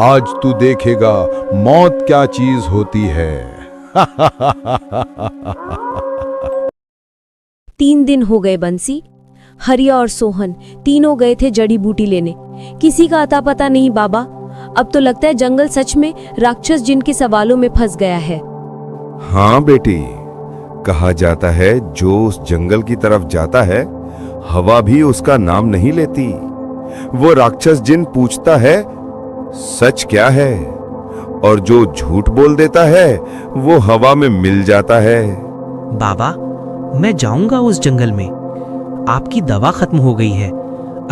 आज तू देखेगा मौत क्या चीज होती है। 3 दिन हो गए बंसी। हरिया और सोहन तीनों गए थे जड़ी बूटी लेने। किसी का अता पता नहीं बाबा। अब तो लगता है जंगल सच में राक्षस जिन के सवालों में फंस गया है। हाँ बेटी, कहा जाता है जो उस जंगल की तरफ जाता है हवा भी उसका नाम नहीं लेती। वो राक्षस जिन पूछता है सच क्या है, और जो झूठ बोल देता है वो हवा में मिल जाता है। बाबा, मैं जाऊंगा उस जंगल में। आपकी दवा खत्म हो गई है।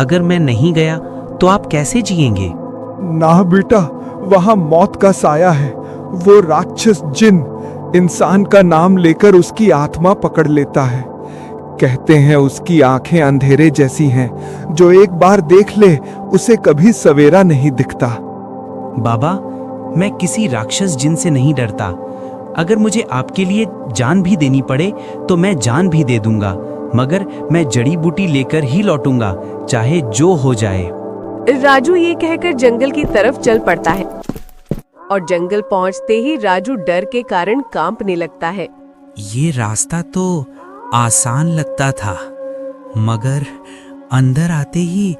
अगर मैं नहीं गया तो आप कैसे जिएंगे? ना बेटा, वहां मौत का साया है। वो राक्षस जिन इंसान का नाम लेकर उसकी आत्मा पकड़ लेता है। कहते हैं उसकी आंखें अंधेरे जैसी हैं, जो एक बार देख ले उसे कभी सवेरा नहीं दिखता। बाबा, मैं किसी राक्षस जिन से नहीं डरता। अगर मुझे आपके लिए जान भी देनी पड़े तो मैं जान भी दे दूंगा, मगर मैं जड़ी बूटी लेकर ही लौटूंगा, चाहे जो हो जाए। राजू ये कहकर जंगल की तरफ चल पड़ता है और जंगल पहुंचते ही राजू डर के कारण कांपने लगता है। ये रास्ता तो आसान लगता था, मगर अंदर आते ही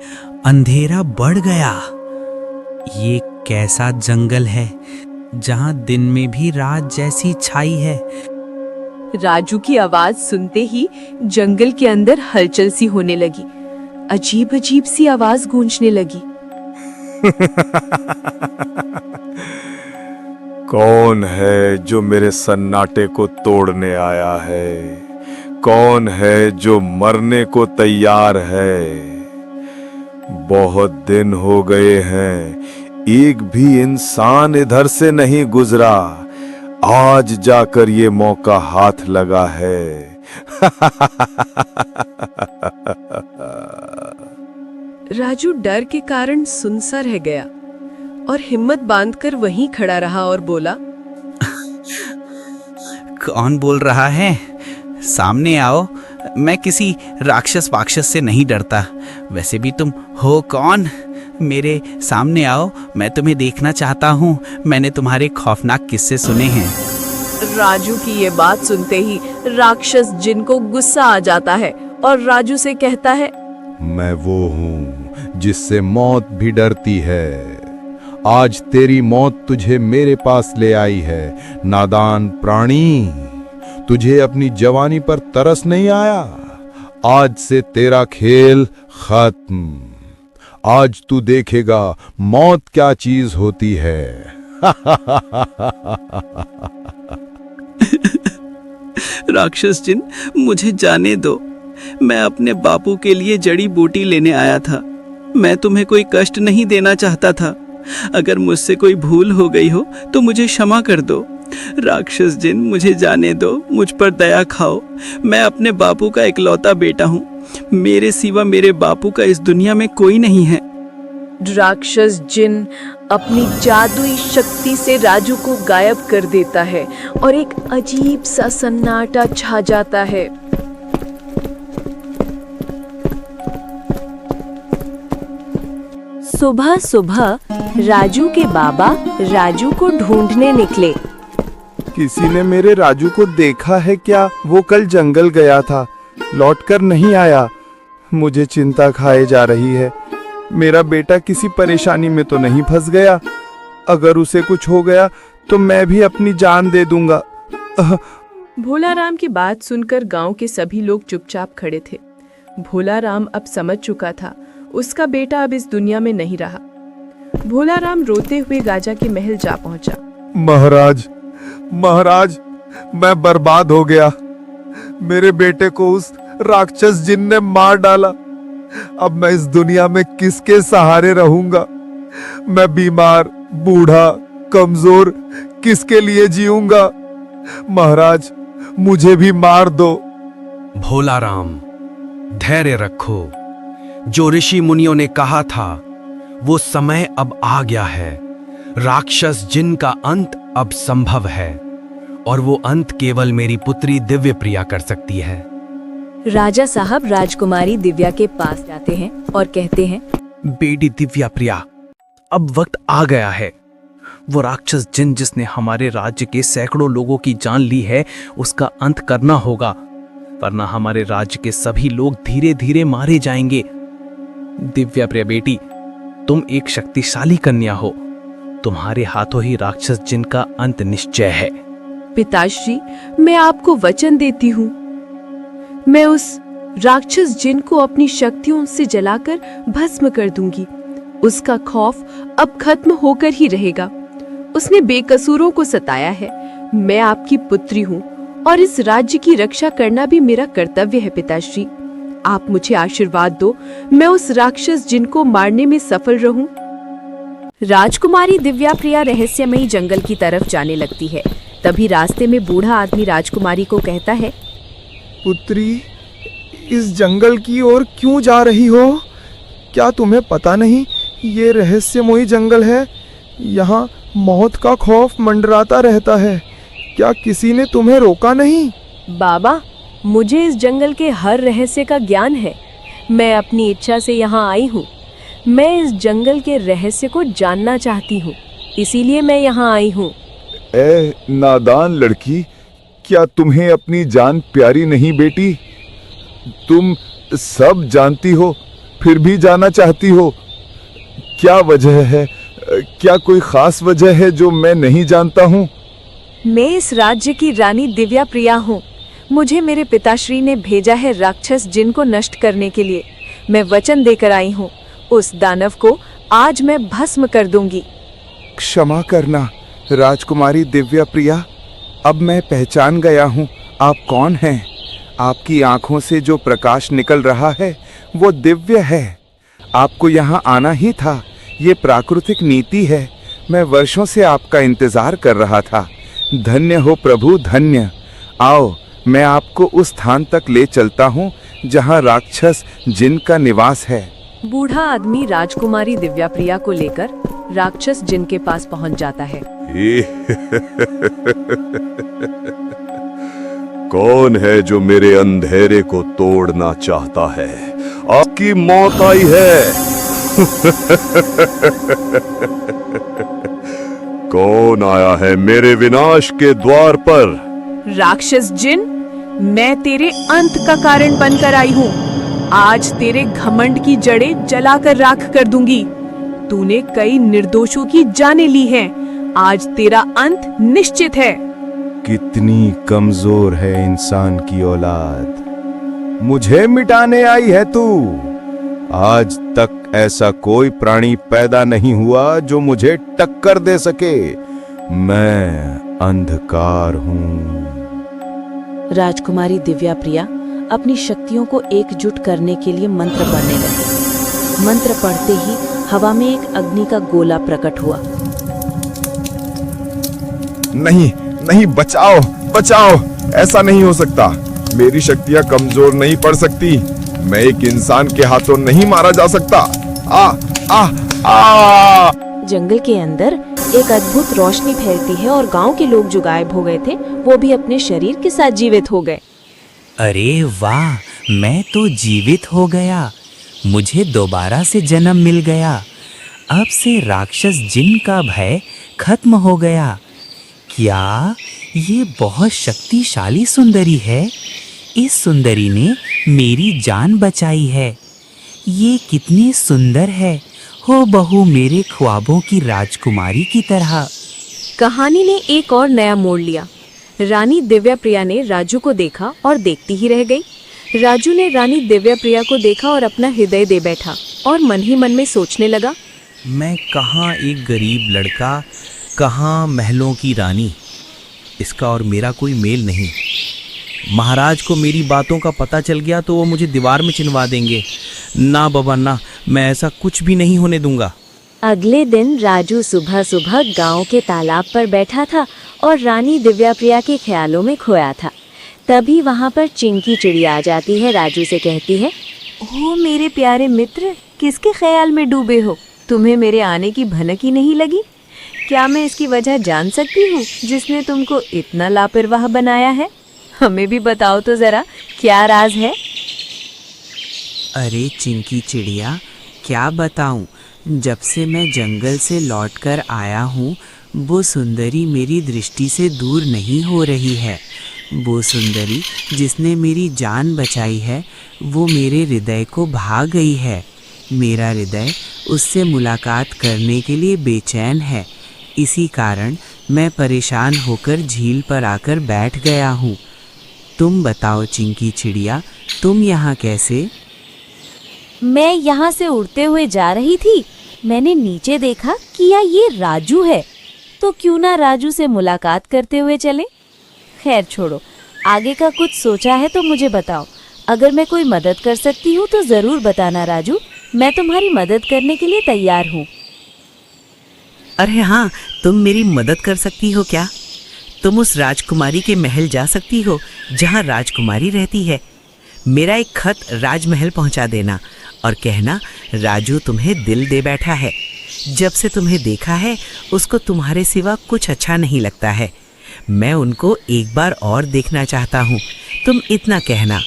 अंधेरा बढ़ गया। ये कैसा जंगल है जहां दिन में भी रात जैसी छाई है। राजू की आवाज सुनते ही जंगल के अंदर हलचल सी होने लगी। अजीब अजीब सी आवाज गूंजने लगी। कौन है जो मेरे सन्नाटे को तोड़ने आया है? कौन है जो मरने को तैयार है? बहुत दिन हो गए हैं, एक भी इंसान इधर से नहीं गुजरा। आज जाकर ये मौका हाथ लगा है। राजू डर के कारण सुनसा रह गया और हिम्मत बांधकर वहीं खड़ा रहा और बोला, कौन बोल रहा है? सामने आओ। मैं किसी राक्षस वाक्षस से नहीं डरता। वैसे भी तुम हो कौन? मेरे सामने आओ, मैं तुम्हें देखना चाहता हूँ। मैंने तुम्हारे खौफनाक किस्से सुने हैं। राजू की ये बात सुनते ही राक्षस जिन को गुस्सा आ जाता है और राजू से कहता है, मैं वो हूं जिससे मौत भी डरती है। आज तेरी मौत तुझे मेरे पास ले आई है। नादान प्राणी, तुझे अपनी जवानी पर तरस नहीं आया? आज से तेरा खेल खत्म। आज तू देखेगा मौत क्या चीज होती है। राक्षस जिन, मुझे जाने दो। मैं अपने बापू के लिए जड़ी बूटी लेने आया था। मैं तुम्हें कोई कष्ट नहीं देना चाहता था। अगर मुझसे कोई भूल हो गई हो तो मुझे क्षमा कर दो। राक्षस जिन, मुझे जाने दो। मुझ पर दया खाओ। मैं अपने बापू का इकलौता बेटा हूँ। मेरे सिवा मेरे बापू का इस दुनिया में कोई नहीं है। राक्षस जिन अपनी जादुई शक्ति से राजू को गायब कर देता है और एक अजीब सा सन्नाटा छा जाता है। सुबह सुबह राजू के बाबा राजू को ढूंढने निकले। किसी ने मेरे राजू को देखा है क्या? वो कल जंगल गया था, लौटकर नहीं आया। मुझे चिंता खाए जा रही है। मेरा बेटा किसी परेशानी में तो नहीं फंस गया? अगर उसे कुछ हो गया तो मैं भी अपनी जान दे दूंगा। भोलाराम की बात सुनकर गांव के सभी लोग चुपचाप खड़े थे। भोलाराम अब समझ चुका था उसका बेटा अब इस दुनिया में नहीं रहा। भोलाराम रोते हुए राजा के महल जा पहुंचा। महाराज, महाराज, मैं बर्बाद हो गया। मेरे बेटे को उस राक्षस जिन ने मार डाला। अब मैं इस दुनिया में किसके सहारे रहूंगा? मैं बीमार, बूढ़ा, कमजोर, किसके लिए जीऊंगा? महाराज, मुझे भी मार दो। भोलाराम, धैर्य रखो। जो ऋषि मुनियों ने कहा था वो समय अब आ गया है। राक्षस जिन का अंत अब संभव है और वो अंत केवल मेरी पुत्री दिव्य प्रिया कर सकती है। राजा साहब राजकुमारी दिव्या के पास जाते हैं और कहते हैं, बेटी दिव्या प्रिया, अब वक्त आ गया है। वो राक्षस जिन जिसने हमारे राज्य के सैकड़ों लोगों की जान ली है, उसका अंत करना होगा, वरना हमारे राज्य के सभी लोग धीरे धीरे मारे जाएंगे। दिव्या प्रिय बेटी, तुम एक शक्तिशाली कन्या हो। तुम्हारे हाथों ही राक्षस जिन का अंत निश्चय है। पिताश्री, मैं आपको वचन देती हूँ, मैं उस राक्षस जिन को अपनी शक्तियों से जलाकर भस्म कर दूंगी। उसका खौफ अब खत्म होकर ही रहेगा। उसने बेकसूरों को सताया है। मैं आपकी पुत्री हूँ और इस राज्य की रक्षा करना भी मेरा कर्तव्य है। पिताश्री, आप मुझे आशीर्वाद दो, मैं उस राक्षस जिन को मारने में सफल रहूं। राजकुमारी दिव्या प्रिया रहस्यमयी जंगल की तरफ जाने लगती है। तभी रास्ते में बूढ़ा आदमी राजकुमारी को कहता है, पुत्री, इस जंगल की ओर क्यों जा रही हो? क्या तुम्हें पता नहीं ये रहस्यमयी जंगल है? यहाँ मौत का खौफ मंडराता रहता है। क्या किसी ने तुम्हें रोका नहीं? बाबा, मुझे इस जंगल के हर रहस्य का ज्ञान है। मैं अपनी इच्छा से यहाँ आई हूँ। मैं इस जंगल के रहस्य को जानना चाहती हूँ, इसीलिए मैं यहाँ आई हूँ। ए नादान लड़की, क्या तुम्हें अपनी जान प्यारी नहीं बेटी? तुम सब जानती हो, फिर भी जाना चाहती हो। क्या वजह है? क्या कोई खास वजह है जो मैं नहीं जानता हूँ? मैं इस राज्य की रानी दिव्या प्रिया हूँ। मुझे मेरे पिताश्री ने भेजा है राक्षस जिन को नष्ट करने के लिए। मैं वचन देकर आई हूँ, उस दानव को आज मैं भस्म कर दूंगी। क्षमा करना राजकुमारी दिव्या प्रिया, अब मैं पहचान गया हूँ आप कौन हैं। आपकी आंखों से जो प्रकाश निकल रहा है वो दिव्य है। आपको यहाँ आना ही था, ये प्राकृतिक नीति है। मैं वर्षों से आपका इंतजार कर रहा था। धन्य हो प्रभु, धन्य। आओ, मैं आपको उस स्थान तक ले चलता हूँ जहाँ राक्षस जिन का निवास है। बूढ़ा आदमी राजकुमारी दिव्या प्रिया को लेकर राक्षस जिन के पास पहुँच जाता है। कौन है जो मेरे अंधेरे को तोड़ना चाहता है? आपकी मौत आई है। कौन आया है मेरे विनाश के द्वार पर? राक्षस जिन, मैं तेरे अंत का कारण बनकर आई हूँ। आज तेरे घमंड की जड़ें जलाकर राख कर दूंगी। तूने कई निर्दोषों की जानें ली हैं। आज तेरा अंत निश्चित है। कितनी कमजोर है इंसान की औलाद। मुझे मिटाने आई है तू। आज तक ऐसा कोई प्राणी पैदा नहीं हुआ जो मुझे टक्कर दे सके। मैं अंधकार हूँ। राजकुमारी दिव्या प्रिया अपनी शक्तियों को एकजुट करने के लिए मंत्र पढ़ने लगी। मंत्र पढ़ते ही हवा में एक अग्नि का गोला प्रकट हुआ। नहीं नहीं, बचाओ बचाओ, ऐसा नहीं हो सकता। मेरी शक्तियां कमजोर नहीं पड़ सकती। मैं एक इंसान के हाथों नहीं मारा जा सकता। आ आ आ जंगल के अंदर एक अद्भुत रोशनी फैलती है और गांव के लोग जो गायब हो गए थे वो भी अपने शरीर के साथ जीवित हो गए। अरे वाह, मैं तो जीवित हो गया। मुझे दोबारा से जन्म मिल गया। अब से राक्षस जिन का भय खत्म हो गया। क्या ये बहुत शक्तिशाली सुंदरी है? इस सुंदरी ने मेरी जान बचाई है। ये कितनी सुंदर है, हो बहू मेरे ख्वाबों की राजकुमारी की तरह। कहानी ने एक और नया मोड़ लिया। रानी दिव्या प्रिया ने राजू को देखा और देखती ही रह गई। राजू ने रानी दिव्या प्रिया को देखा और अपना हृदय दे बैठा और मन ही मन में सोचने लगा, मैं कहाँ एक गरीब लड़का, कहाँ महलों की रानी। इसका और मेरा कोई मेल नहीं। महाराज को मेरी बातों का पता चल गया तो वो मुझे दीवार में चिनवा देंगे। ना बाबा ना, मैं ऐसा कुछ भी नहीं होने दूंगा। अगले दिन राजू सुबह सुबह गांव के तालाब पर बैठा था और रानी दिव्या प्रिया के ख्यालों में खोया था। तभी वहां पर चिंकी चिड़िया आ जाती है। राजू से कहती है, ओह मेरे प्यारे मित्र, किसके ख्याल में डूबे हो? तुम्हें मेरे आने की भनक ही नहीं लगी? क्या मैं इसकी वजह जान सकती हूँ जिसने तुमको इतना लापरवाह बनाया है? हमें भी बताओ तो जरा, क्या राज है? अरे चिंकी चिड़िया, क्या बताऊं, जब से मैं जंगल से लौटकर आया हूँ, वो सुंदरी मेरी दृष्टि से दूर नहीं हो रही है। वो सुंदरी जिसने मेरी जान बचाई है, वो मेरे हृदय को भा गई है। मेरा हृदय उससे मुलाकात करने के लिए बेचैन है। इसी कारण मैं परेशान होकर झील पर आकर बैठ गया हूँ। तुम बताओ चिंकी चिड़िया, तुम यहाँ कैसे? मैं यहाँ से उड़ते हुए जा रही थी। मैंने नीचे देखा कि ये राजू है, तो क्यों ना राजू से मुलाकात करते हुए चले। खैर छोड़ो, आगे का कुछ सोचा है तो मुझे बताओ। अगर मैं कोई मदद कर सकती हूँ तो ज़रूर बताना राजू, मैं तुम्हारी मदद करने के लिए तैयार हूँ। अरे हाँ, तुम मेरी मदद कर सकती हो क्या? तुम उस राजकुमारी के महल जा सकती हो जहाँ राजकुमारी रहती है। मेरा एक खत राजमहल पहुँचा देना और कहना राजू तुम्हें दिल दे बैठा है। जब से तुम्हें देखा है उसको तुम्हारे सिवा कुछ अच्छा नहीं लगता है। मैं उनको एक बार और देखना चाहता हूँ, तुम इतना कहना।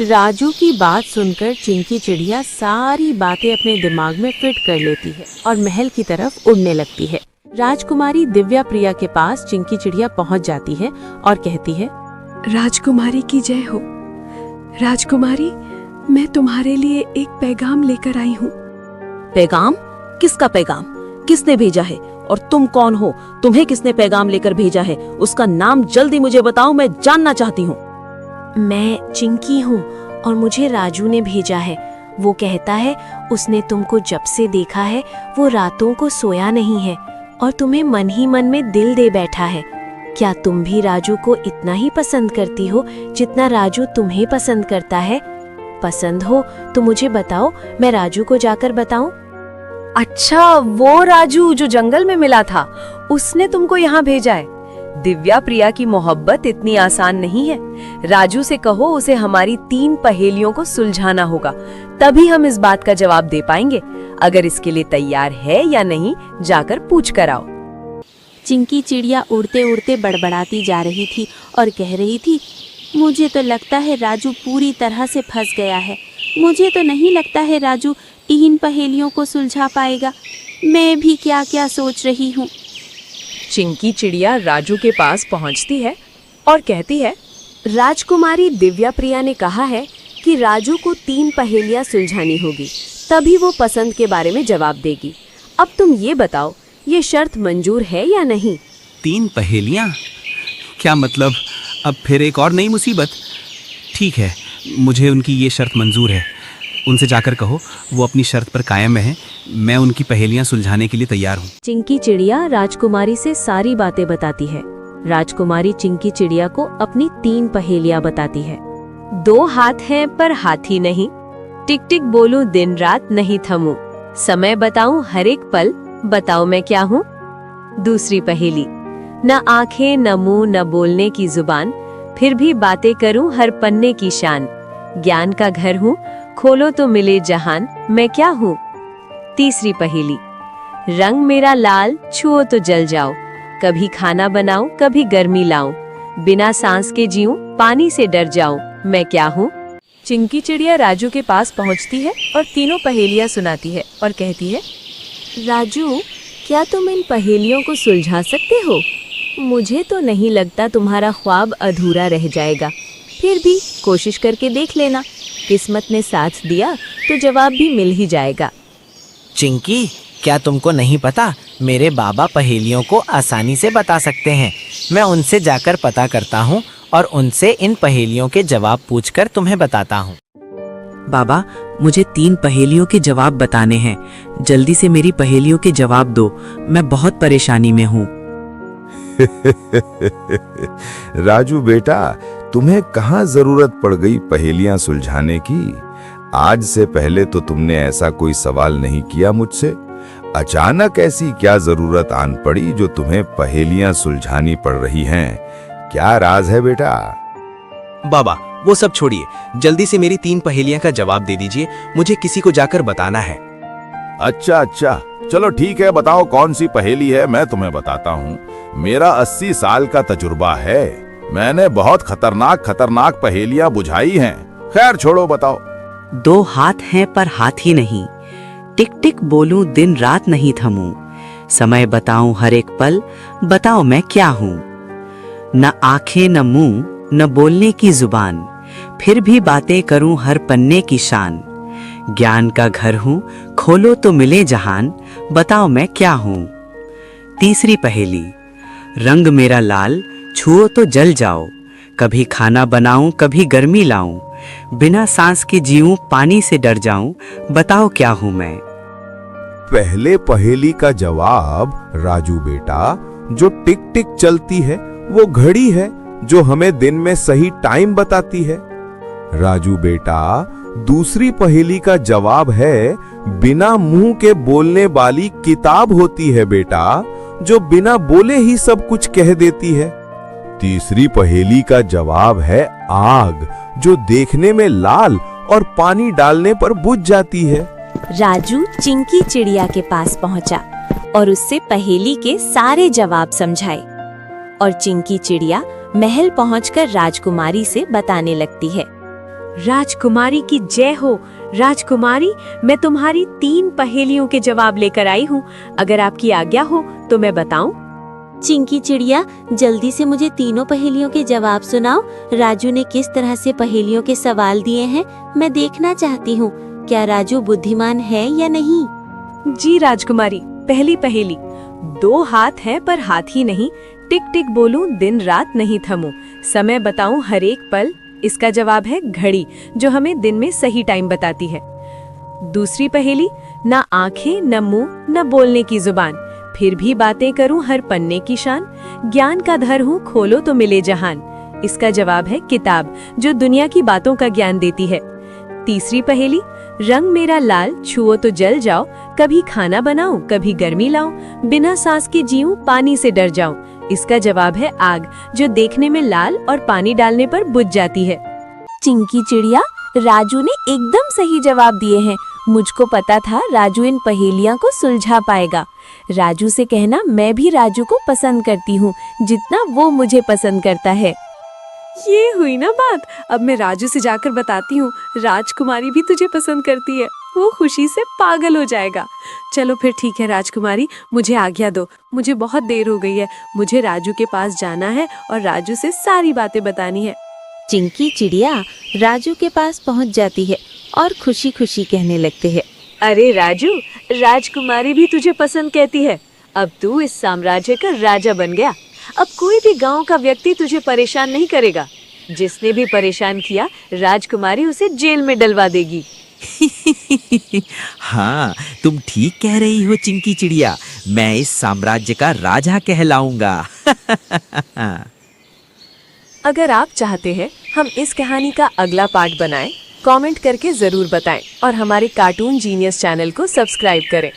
राजू की बात सुनकर चिंकी चिड़िया सारी बातें अपने दिमाग में फिट कर लेती है और महल की तरफ उड़ने लगती है। राजकुमारी दिव्या प्रिया के पास चिंकी चिड़िया पहुंच जाती है और कहती है, राजकुमारी की जय हो। राजकुमारी, मैं तुम्हारे लिए एक पैगाम लेकर आई हूँ। पैगाम? किसका पैगाम? किसने भेजा है? और तुम कौन हो? तुम्हें किसने पैगाम लेकर भेजा है? उसका नाम जल्दी मुझे बताओ, मैं जानना चाहती हूँ। मैं चिंकी हूँ और मुझे राजू ने भेजा है। वो कहता है उसने तुमको जब से देखा है वो रातों को सोया नहीं है और तुम्हें मन ही मन में दिल दे बैठा है। क्या तुम भी राजू को इतना ही पसंद करती हो जितना राजू तुम्हें पसंद करता है? पसंद हो तो मुझे बताओ, मैं राजू को जाकर बताऊं। अच्छा, वो राजू जो जंगल में मिला था, उसने तुमको यहाँ भेजा है। दिव्या प्रिया की मोहब्बत इतनी आसान नहीं है। राजू से कहो उसे हमारी 3 पहेलियों को सुलझाना होगा, तभी हम इस बात का जवाब दे पाएंगे। अगर इसके लिए तैयार है या नहीं, जाकर पूछ कर आओ। चिंकी चिड़िया उड़ते उड़ते बड़बड़ाती जा रही थी और कह रही थी, मुझे तो लगता है राजू पूरी तरह से फंस गया है। मुझे तो नहीं लगता है राजू इन पहेलियों को सुलझा पाएगा। मैं भी क्या क्या सोच रही हूँ। चिंकी चिड़िया राजू के पास पहुंचती है और कहती है, राजकुमारी दिव्या प्रिया ने कहा है कि राजू को 3 पहेलियां सुलझानी होगी, तभी वो पसंद के बारे में जवाब देगी। अब तुम ये बताओ, ये शर्त मंजूर है या नहीं? 3 पहेलियां? क्या मतलब, अब फिर एक और नई मुसीबत? ठीक है, मुझे उनकी ये शर्त मंजूर है। उनसे जाकर कहो वो अपनी शर्त पर कायम है। मैं उनकी पहेलियां सुलझाने के लिए तैयार हूँ। चिंकी चिड़िया राजकुमारी से सारी बातें बताती है। राजकुमारी चिंकी चिड़िया को अपनी 3 पहेलियां बताती है। 2 हाथ हैं पर हाथी नहीं, टिक टिक बोलूं दिन रात नहीं थमूं, समय बताऊं हर एक पल, बताओ मैं क्या हूँ? दूसरी पहेली, न आंखें न मुंह न बोलने की जुबान, फिर भी बातें करूं हर पन्ने की शान, ज्ञान का घर हूँ, खोलो तो मिले जहान, मैं क्या हूँ? तीसरी पहेली, रंग मेरा लाल छुओ तो जल जाओ, कभी खाना बनाऊं कभी गर्मी लाऊं, बिना सांस के जीऊं पानी से डर जाऊं, मैं क्या हूँ? चिंकी चिड़िया राजू के पास पहुंचती है और तीनों पहेलियां सुनाती है और कहती है, राजू, क्या तुम इन पहेलियों को सुलझा सकते हो? मुझे तो नहीं लगता तुम्हारा ख्वाब अधूरा रह जाएगा। फिर भी कोशिश करके देख लेना, किस्मत ने साथ दिया तो जवाब भी मिल ही जाएगा। चिंकी, क्या तुमको नहीं पता, मेरे बाबा पहेलियों को आसानी से बता सकते हैं। मैं उनसे जाकर पता करता हूँ और उनसे इन पहेलियों के जवाब पूछकर तुम्हें बताता हूँ। बाबा, मुझे 3 पहेलियों के जवाब बताने हैं। जल्दी से मेरी पहेलियों के जवाब दो, मैं बहुत परेशानी में हूँ। राजू बेटा, तुम्हें कहाँ जरूरत पड़ गई पहेलियां सुलझाने की? आज से पहले तो तुमने ऐसा कोई सवाल नहीं किया मुझसे। अचानक ऐसी क्या जरूरत आन पड़ी जो तुम्हें पहेलियां सुलझानी पड़ रही हैं? क्या राज है बेटा? बाबा, वो सब छोड़िए, जल्दी से मेरी 3 पहेलियां का जवाब दे दीजिए, मुझे किसी को जाकर बताना है। अच्छा, चलो ठीक है, बताओ कौन सी पहेली है, मैं तुम्हें बताता हूँ। मेरा 80 साल का तजुर्बा है, मैंने बहुत खतरनाक पहेलियां बुझाई हैं। खैर छोड़ो, बताओ। 2 हाथ हैं पर हाथी नहीं, टिक टिक बोलूं दिन रात नहीं थमूं, समय बताऊं हर एक पल, बताओ मैं क्या हूं। न आंखें न मुंह न बोलने की जुबान, फिर भी बातें करूं हर पन्ने की शान। ज्ञान का घर हूं, खोलो तो मिले जहान, बताओ मैं क्या हूं। तीसरी पहेली, रंग मेरा लाल, छुओ तो जल जाओ, कभी खाना बनाऊं कभी गर्मी लाऊं, बिना सांस के जीऊं पानी से डर जाऊं, बताओ क्या हूं मैं। पहले पहेली का जवाब राजू बेटा, जो टिक टिक चलती है वो घड़ी है जो हमें दिन में सही टाइम बताती है। राजू बेटा, दूसरी पहेली का जवाब है बिना मुंह के बोलने वाली किताब होती है बेटा, जो बिना बोले ही सब कुछ कह देती है। तीसरी पहेली का जवाब है आग, जो देखने में लाल और पानी डालने पर बुझ जाती है। राजू चिंकी चिड़िया के पास पहुंचा और उससे पहेली के सारे जवाब समझाए। और चिंकी चिड़िया महल पहुंचकर राजकुमारी से बताने लगती है। राजकुमारी की जय हो। राजकुमारी, मैं तुम्हारी 3 पहेलियों के जवाब लेकर आई हूँ। अगर आपकी आज्ञा हो तो मैं बताऊं? चिंकी चिड़िया, जल्दी से मुझे तीनों पहेलियों के जवाब सुनाओ। राजू ने किस तरह से पहेलियों के सवाल दिए हैं, मैं देखना चाहती हूँ। क्या राजू बुद्धिमान है या नहीं? जी राजकुमारी, पहली पहेली, 2 हाथ हैं पर हाथी नहीं, टिक टिक बोलूं दिन रात नहीं थमूं, समय बताऊं हर एक पल, इसका जवाब है घड़ी, जो हमें दिन में सही टाइम बताती है। दूसरी पहेली, ना आंखें न मुंह न बोलने की जुबान, फिर भी बातें करूं हर पन्ने की शान, ज्ञान का धर हूं खोलो तो मिले जहान, इसका जवाब है किताब, जो दुनिया की बातों का ज्ञान देती है। तीसरी पहेली, रंग मेरा लाल, छुओ तो जल जाओ, कभी खाना बनाऊं कभी गर्मी लाऊं, बिना सांस के जीऊं पानी से डर जाऊं, इसका जवाब है आग, जो देखने में लाल और पानी डालने पर बुझ जाती है। चिंकी चिड़िया, राजू ने एकदम सही जवाब दिए हैं। मुझको पता था राजू इन पहेलियां को सुलझा पाएगा। राजू से कहना मैं भी राजू को पसंद करती हूँ जितना वो मुझे पसंद करता है। ये हुई ना बात। अब मैं राजू से जाकर बताती हूँ राजकुमारी भी तुझे पसंद करती है, वो खुशी से पागल हो जाएगा। चलो फिर ठीक है राजकुमारी, मुझे आज्ञा दो, मुझे बहुत देर हो गई है, मुझे राजू के पास जाना है और राजू से सारी बातें बतानी है। चिंकी चिड़िया राजू के पास पहुंच जाती है और खुशी खुशी कहने लगते हैं। अरे राजू, राजकुमारी भी तुझे पसंद कहती है। अब तू इस साम्राज्य का राजा बन गया। अब कोई भी गांव का व्यक्ति तुझे परेशान नहीं करेगा। जिसने भी परेशान किया, राजकुमारी उसे जेल में डलवा देगी। हाँ, तुम ठीक कह रही हो चिंकी चिड़िया, मैं इस साम्राज्य का राजा कहलाऊंगा। अगर आप चाहते हैं हम इस कहानी का अगला पार्ट बनाएं, कमेंट करके जरूर बताएं और हमारे कार्टून जीनियस चैनल को सब्सक्राइब करें।